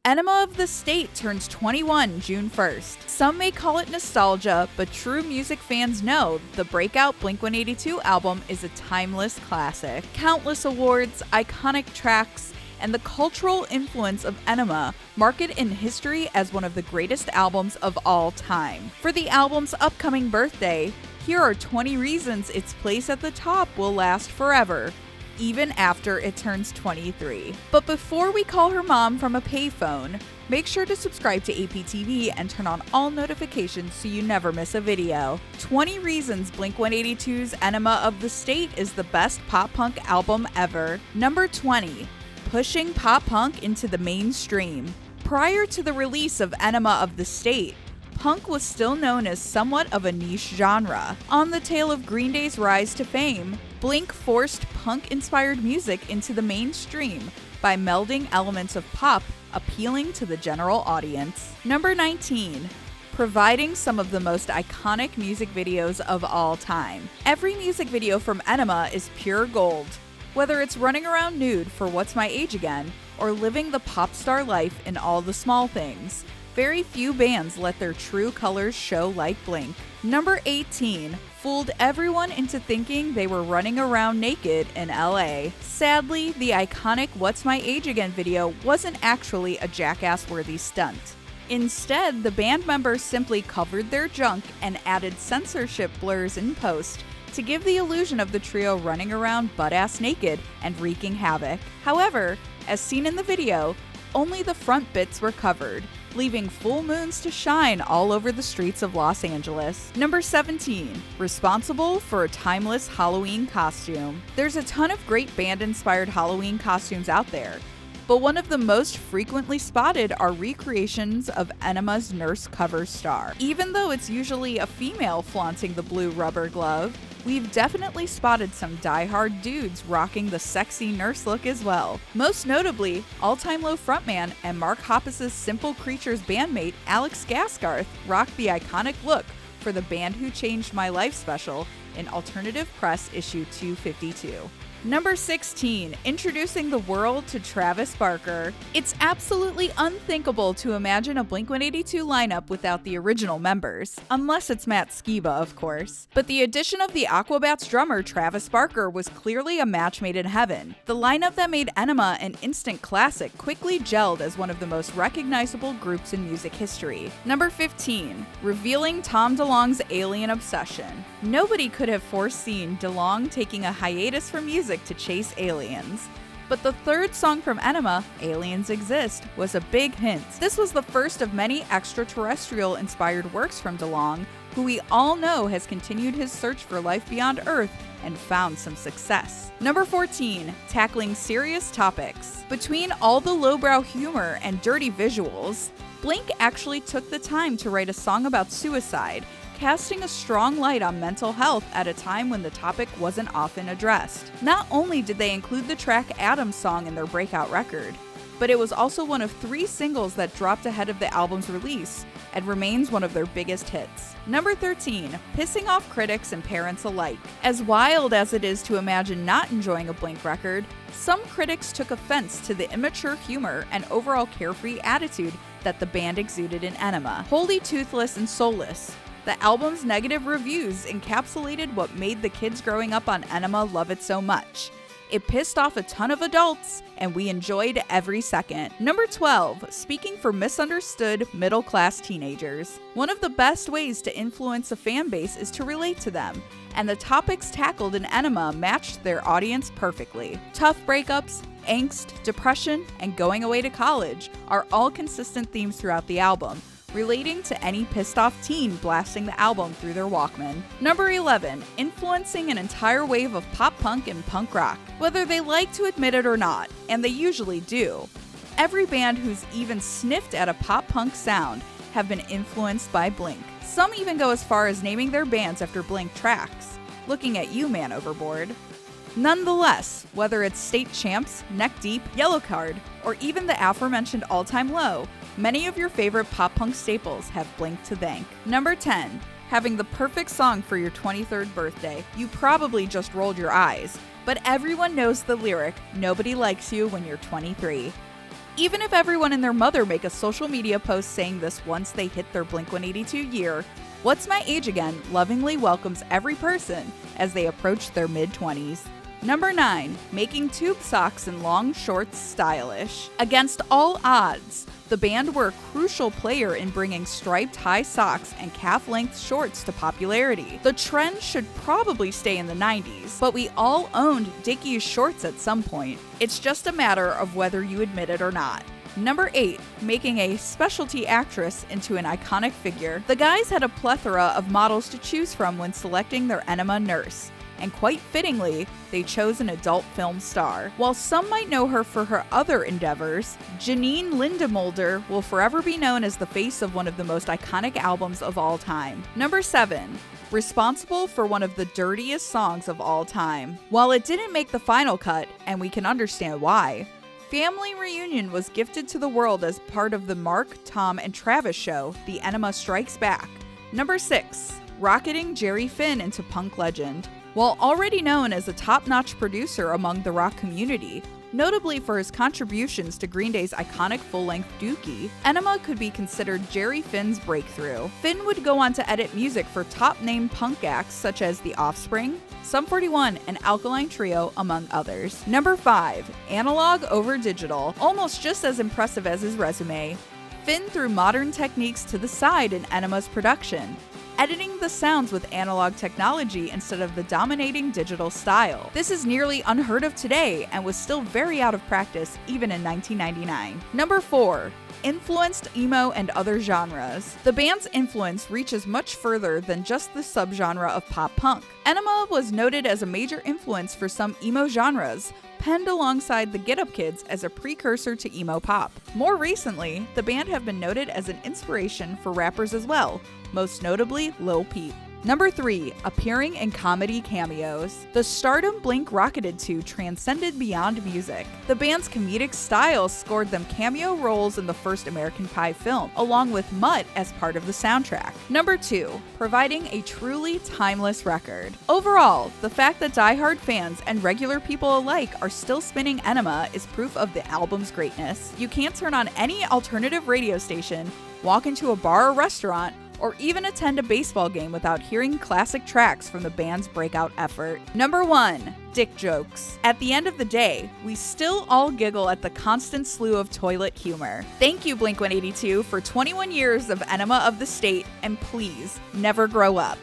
Enema of the State turns 21 June 1st. Some may call it nostalgia, but true music fans know the breakout Blink-182 album is a timeless classic. Countless awards, iconic tracks, and the cultural influence of Enema mark it in history as one of the greatest albums of all time. For the album's upcoming birthday, here are 20 reasons its place at the top will last forever, even after it turns 23. But before we call her mom from a payphone, make sure to subscribe to APTV and turn on all notifications so you never miss a video. 20 reasons Blink-182's Enema of the State is the best pop-punk album ever. Number 20. Pushing pop-punk into the mainstream. Prior to the release of Enema of the State, punk was still known as somewhat of a niche genre. On the tail of Green Day's rise to fame, Blink forced punk-inspired music into the mainstream by melding elements of pop appealing to the general audience. Number 19. Providing some of the most iconic music videos of all time. Every music video from Enema is pure gold. Whether it's running around nude for What's My Age Again, or living the pop star life in All the Small Things, very few bands let their true colors show like Blink. Number 18. Fooled everyone into thinking they were running around naked in LA. Sadly, the iconic What's My Age Again video wasn't actually a jackass-worthy stunt. Instead, the band members simply covered their junk and added censorship blurs in post to give the illusion of the trio running around butt-ass naked and wreaking havoc. However, as seen in the video, only the front bits were covered, leaving full moons to shine all over the streets of Los Angeles. Number 17. Responsible for a timeless Halloween costume. There's a ton of great band-inspired Halloween costumes out there, but one of the most frequently spotted are recreations of Enema's nurse cover star. Even though it's usually a female flaunting the blue rubber glove, we've definitely spotted some die-hard dudes rocking the sexy nurse look as well. Most notably, All Time Low frontman and Mark Hoppus' Simple Creatures bandmate Alex Gaskarth rocked the iconic look for the Band Who Changed My Life special in Alternative Press issue 252. Number 16. Introducing the world to Travis Barker. It's absolutely unthinkable to imagine a Blink-182 lineup without the original members, unless it's Matt Skiba, of course. But the addition of the Aquabats drummer Travis Barker was clearly a match made in heaven. The lineup that made Enema an instant classic quickly gelled as one of the most recognizable groups in music history. Number 15. Revealing Tom DeLonge's alien obsession. Nobody could have foreseen DeLonge taking a hiatus from music to chase aliens. But the third song from Enema, Aliens Exist, was a big hint. This was the first of many extraterrestrial-inspired works from DeLonge, who we all know has continued his search for life beyond Earth and found some success. Number 14. Tackling serious topics. Between all the lowbrow humor and dirty visuals, Blink actually took the time to write a song about suicide, casting a strong light on mental health at a time when the topic wasn't often addressed. Not only did they include the track Adam's Song in their breakout record, but it was also one of 3 singles that dropped ahead of the album's release and remains one of their biggest hits. Number 13. Pissing off critics and parents alike. As wild as it is to imagine not enjoying a Blink record, some critics took offense to the immature humor and overall carefree attitude that the band exuded in Enema. Wholly toothless and soulless, the album's negative reviews encapsulated what made the kids growing up on Enema love it so much. It pissed off a ton of adults, and we enjoyed every second. Number 12. Speaking for misunderstood middle-class teenagers. One of the best ways to influence a fan base is to relate to them, and the topics tackled in Enema matched their audience perfectly. Tough breakups, angst, depression, and going away to college are all consistent themes throughout the album, relating to any pissed-off teen blasting the album through their Walkman. Number 11. Influencing an entire wave of pop-punk and punk rock. Whether they like to admit it or not, and they usually do, every band who's even sniffed at a pop-punk sound have been influenced by Blink. Some even go as far as naming their bands after Blink tracks. Looking at you, man overboard. Nonetheless, whether it's State Champs, Neck Deep, Yellow Card, or even the aforementioned All Time Low, many of your favorite pop-punk staples have Blink to thank. Number 10. Having the perfect song for your 23rd birthday. You probably just rolled your eyes, but everyone knows the lyric, "Nobody likes you when you're 23." Even if everyone and their mother make a social media post saying this once they hit their Blink-182 year, What's My Age Again lovingly welcomes every person as they approach their mid-20s. Number 9. Making tube socks and long shorts stylish. Against all odds, the band were a crucial player in bringing striped high socks and calf-length shorts to popularity. The trend should probably stay in the 90s, but we all owned Dickies shorts at some point. It's just a matter of whether you admit it or not. Number 8. Making a specialty actress into an iconic figure. The guys had a plethora of models to choose from when selecting their Enema nurse, and quite fittingly, they chose an adult film star. While some might know her for her other endeavors, Janine Lindemulder will forever be known as the face of one of the most iconic albums of all time. Number 7. Responsible for one of the dirtiest songs of all time. While it didn't make the final cut, and we can understand why, Family Reunion was gifted to the world as part of the Mark, Tom, and Travis show, The Enema Strikes Back. Number 6. Rocketing Jerry Finn into punk legend. While already known as a top-notch producer among the rock community, notably for his contributions to Green Day's iconic full-length Dookie, Enema could be considered Jerry Finn's breakthrough. Finn would go on to edit music for top-name punk acts such as The Offspring, Sum 41, and Alkaline Trio, among others. Number 5. Analog over digital. Almost just as impressive as his resume, Finn threw modern techniques to the side in Enema's production, editing the sounds with analog technology instead of the dominating digital style. This is nearly unheard of today and was still very out of practice even in 1999. Number 4. Influenced emo and other genres. The band's influence reaches much further than just the subgenre of pop punk. Enema was noted as a major influence for some emo genres, penned alongside the Get Up Kids as a precursor to emo pop. More recently, the band have been noted as an inspiration for rappers as well, most notably Lil Peep. Number 3. Appearing in comedy cameos. The stardom Blink rocketed to transcended beyond music. The band's comedic style scored them cameo roles in the first American Pie film, along with Mutt as part of the soundtrack. Number 2. Providing a truly timeless record. Overall, the fact that diehard fans and regular people alike are still spinning Enema is proof of the album's greatness. You can't turn on any alternative radio station, walk into a bar or restaurant, or even attend a baseball game without hearing classic tracks from the band's breakout effort. Number 1. Dick jokes. At the end of the day, we still all giggle at the constant slew of toilet humor. Thank you, Blink-182, for 21 years of Enema of the State, and please, never grow up.